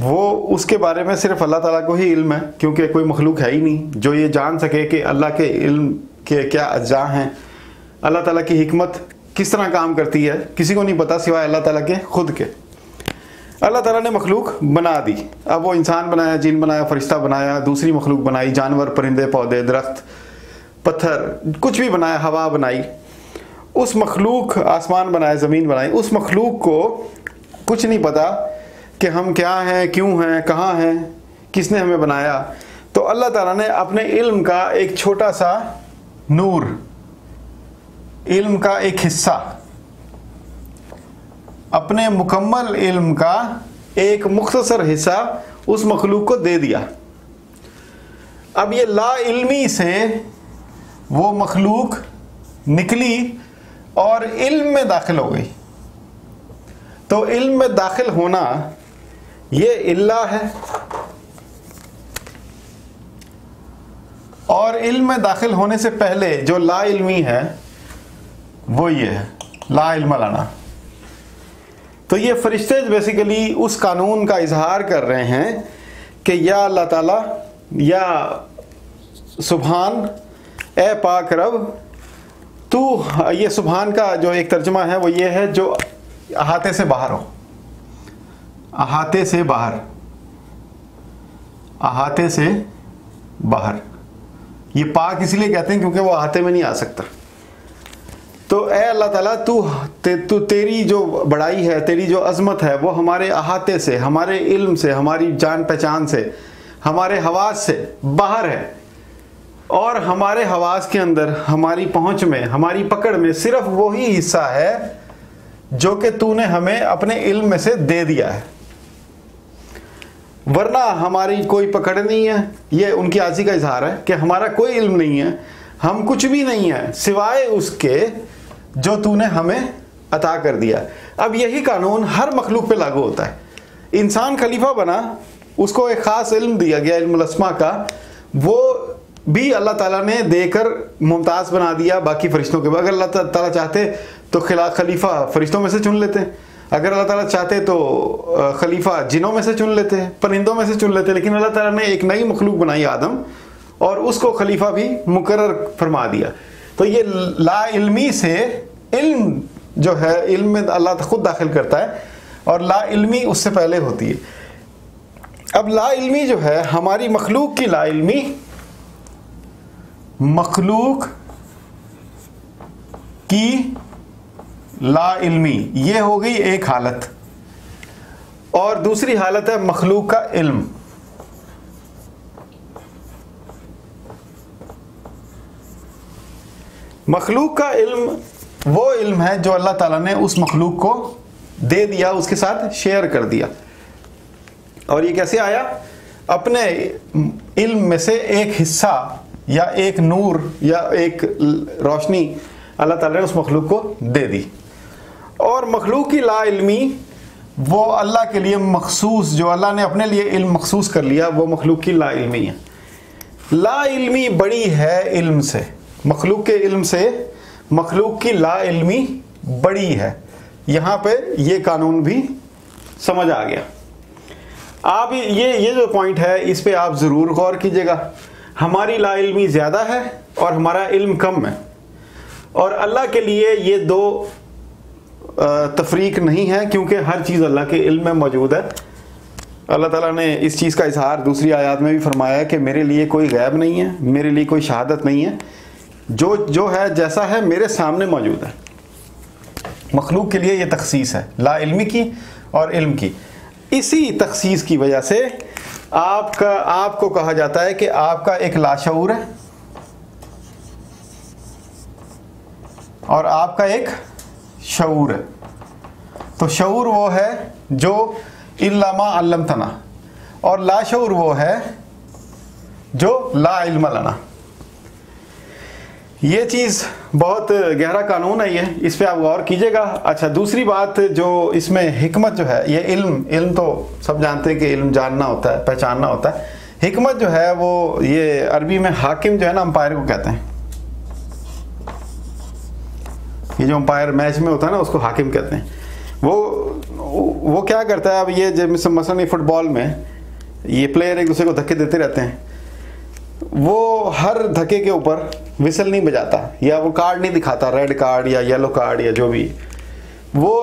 وہ اس کے بارے میں صرف اللہ تعالیٰ کو ہی علم ہے، کیونکہ کوئی مخلوق ہے ہی نہیں جو یہ جان سکے کہ اللہ کے علم کے کیا اجزاء ہیں، اللہ تعالیٰ کی حکمت کس طرح کام کرتی ہے، کسی کو نہیں پتا سوائے اللہ تعالیٰ کے خود کے۔ اللہ تعالیٰ نے مخلوق بنا دی، اب وہ انسان بنایا، جن بنایا، فرشتہ بنایا، دوسری مخلوق بنائی، جانور، پرندے، پودے، درخت، پتھر، کچھ بھی بنایا، ہوا بنائی، اس مخلوق، آسمان بنائے، زمین بنائی، اس مخلوق کو کچھ نہیں پتا کہ ہم کیا ہیں، کیوں ہیں، کہاں ہیں، کس نے ہمیں بنایا۔ تو اللہ تعالیٰ نے اپنے علم کا ایک چھوٹا سا نور، علم کا ایک حصہ، اپنے مکمل علم کا ایک مختصر حصہ اس مخلوق کو دے دیا۔ اب یہ لا علمی سے وہ مخلوق نکلی اور علم میں داخل ہو گئی۔ تو علم میں داخل ہونا یہ اللہ ہے، اور علم میں داخل ہونے سے پہلے جو لا علمی ہے وہ یہ ہے لا علم لنا۔ تو یہ فرشتے بیسیکلی اس قانون کا اظہار کر رہے ہیں کہ یا اللہ تعالیٰ، یا سبحان، اے پاک رب تو، یہ سبحان کا جو ایک ترجمہ ہے وہ یہ ہے جو احاطے سے باہر ہو، احاطے سے باہر، احاطے سے باہر۔ یہ پاک اس لیے کہتے ہیں کیونکہ وہ احاطے میں نہیں آ سکتا۔ تو اے اللہ تعالیٰ تو تیری جو بڑائی ہے، تیری جو عظمت ہے وہ ہمارے احاطے سے، ہمارے علم سے، ہماری جان پہچان سے، ہمارے حواس سے باہر ہے، اور ہمارے حواس کے اندر، ہماری پہنچ میں، ہماری پکڑ میں صرف وہی حصہ ہے جو کہ تو نے ہمیں اپنے علم میں سے دے دیا ہے، ورنہ ہماری کوئی پکڑ نہیں ہے۔ یہ ان کی عاجزی کا اظہار ہے کہ ہمارا کوئی علم نہیں ہے، ہم کچھ بھی نہیں ہے سوائے اس کے جو تو نے ہمیں عطا کر دیا۔ اب یہی قانون ہر مخلوق پہ لاگو ہوتا ہے۔ انسان خلیفہ بنا، اس کو ایک خاص علم دیا گیا، علم الاسماء کا، وہ بھی اللہ تعالیٰ نے دے کر ممتاز بنا دیا باقی فرشتوں کے بعد۔ اگر اللہ تعالیٰ چاہتے تو خلیفہ فرشتوں میں سے چن لیتے، اگر اللہ تعالیٰ چاہتے تو خلیفہ جنوں میں سے چن لیتے، پرندوں میں سے چن لیتے، لیکن اللہ تعالیٰ نے ایک نئی مخلوق بنائی آدم، اور اس کو خلیفہ بھی مقرر فرما دیا۔ تو یہ لا علمی سے علم جو ہے، علم میں اللہ خود داخل کرتا ہے، اور لا علمی اس سے پہلے ہوتی ہے۔ اب لا علمی جو ہے ہماری مخلوق کی لا علمی، مخلوق کی لا علمی یہ ہو گئی ایک حالت، اور دوسری حالت ہے مخلوق کا علم۔ مخلوق کا علم وہ علم ہے جو اللہ تعالیٰ نے اس مخلوق کو دے دیا، اس کے ساتھ شیئر کر دیا۔ اور یہ کیسے آیا؟ اپنے علم میں سے ایک حصہ یا ایک نور یا ایک روشنی اللہ تعالیٰ نے اس مخلوق کو دے دی۔ اور مخلوق کی لا علمی وہ اللہ کے لیے مخصوص، جو اللہ نے اپنے لیے علم مخصوص کر لیا، وہ مخلوق کی لا علمی ہے۔ لا علمی بڑی ہے علم سے، مخلوق کے علم سے مخلوق کی لا علمی بڑی ہے۔ یہاں پہ یہ قانون بھی سمجھ آ گیا۔ آپ یہ جو پوائنٹ ہے اس پہ آپ ضرور غور کیجئے گا۔ ہماری لا علمی زیادہ ہے اور ہمارا علم کم ہے، اور اللہ کے لیے یہ دو تفریق نہیں ہے، کیونکہ ہر چیز اللہ کے علم میں موجود ہے۔ اللہ تعالیٰ نے اس چیز کا اظہار دوسری آیات میں بھی فرمایا ہے کہ میرے لیے کوئی غیب نہیں ہے، میرے لیے کوئی شہادت نہیں ہے، جو ہے جیسا ہے میرے سامنے موجود ہے۔ مخلوق کے لیے یہ تخصیص ہے لا علمی کی اور علم کی۔ اسی تخصیص کی وجہ سے آپ کو کہا جاتا ہے کہ آپ کا ایک لاشعور ہے اور آپ کا ایک شعور ہے۔ تو شعور وہ ہے جو الا ما علمتنا، اور لاشعور وہ ہے جو لا علم لنا۔ یہ چیز بہت گہرا قانون ہے، یہ اس پہ آپ غور کیجئے گا۔ اچھا، دوسری بات جو اس میں حکمت جو ہے، یہ علم تو سب جانتے ہیں کہ علم جاننا ہوتا ہے، پہچاننا ہوتا ہے۔ حکمت جو ہے وہ یہ عربی میں حاکم جو ہے نا، امپائر کو کہتے ہیں۔ یہ جو امپائر میچ میں ہوتا ہے نا، اس کو حاکم کہتے ہیں۔ وہ کیا کرتا ہے, اب یہ جب مثلاً فٹ بال میں یہ پلیئر ایک دوسرے کو دھکے دیتے رہتے ہیں, وہ ہر دھکے کے اوپر وسل نہیں بجاتا یا وہ کارڈ نہیں دکھاتا, ریڈ کارڈ یا یلو کارڈ یا جو بھی, وہ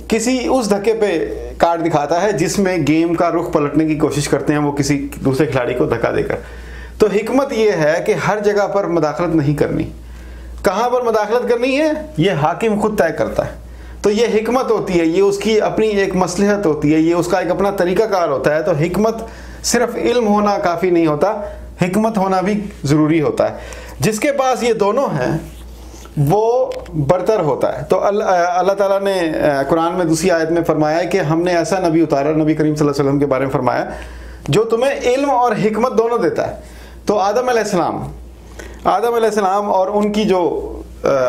کسی اس دھکے پہ کارڈ دکھاتا ہے جس میں گیم کا رخ پلٹنے کی کوشش کرتے ہیں وہ کسی دوسرے کھلاڑی کو دھکا دے کر. تو حکمت یہ ہے کہ ہر جگہ پر مداخلت نہیں کرنی. کہاں پر مداخلت کرنی ہے یہ حاکم خود طے کرتا ہے. تو یہ حکمت ہوتی ہے, یہ اس کی اپنی ایک مصلحت ہوتی ہے, یہ اس کا ایک اپنا طریقہ کار ہوتا ہے. تو حکمت صرف علم ہونا کافی نہیں ہوتا, حکمت ہونا بھی ضروری ہوتا ہے. جس کے پاس یہ دونوں ہیں وہ برتر ہوتا ہے. تو اللہ تعالیٰ نے قرآن میں دوسری آیت میں فرمایا ہے کہ ہم نے ایسا نبی اتارا, نبی کریم صلی اللہ علیہ وسلم کے بارے میں فرمایا, جو تمہیں علم اور حکمت دونوں دیتا ہے. تو آدم علیہ السلام اور ان کی جو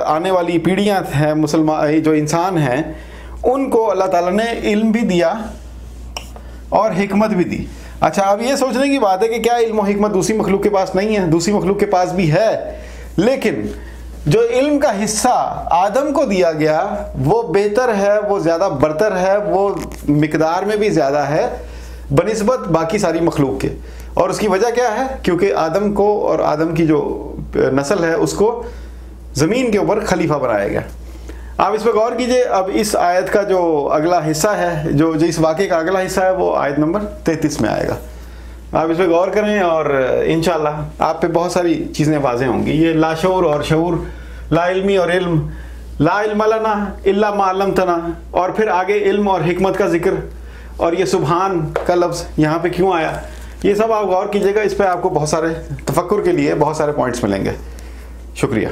آنے والی پیڑھیاں ہیں مسلمان جو انسان ہیں, ان کو اللہ تعالیٰ نے علم بھی دیا اور حکمت بھی دی. اچھا, اب یہ سوچنے کی بات ہے کہ کیا علم و حکمت دوسری مخلوق کے پاس نہیں ہے؟ دوسری مخلوق کے پاس بھی ہے, لیکن جو علم کا حصہ آدم کو دیا گیا وہ بہتر ہے, وہ زیادہ برتر ہے, وہ مقدار میں بھی زیادہ ہے بنسبت باقی ساری مخلوق کے. اور اس کی وجہ کیا ہے؟ کیونکہ آدم کو اور آدم کی جو نسل ہے اس کو زمین کے اوپر خلیفہ بنایا گیا. آپ اس پہ غور کیجئے. اب اس آیت کا جو اگلا حصہ ہے, جو اس واقعے کا اگلا حصہ ہے, وہ آیت نمبر 33 میں آئے گا. آپ اس پہ غور کریں اور انشاءاللہ آپ پہ بہت ساری چیزیں واضح ہوں گی. یہ لا شعور اور شعور, لا علمی اور علم, لا علم لنا الا ما علمتنا, اور پھر آگے علم اور حکمت کا ذکر, اور یہ سبحان کا لفظ یہاں پہ کیوں آیا, یہ سب آپ غور کیجئے گا. اس پہ آپ کو بہت سارے تفکر کے لیے بہت سارے پوائنٹس ملیں گے. شکریہ.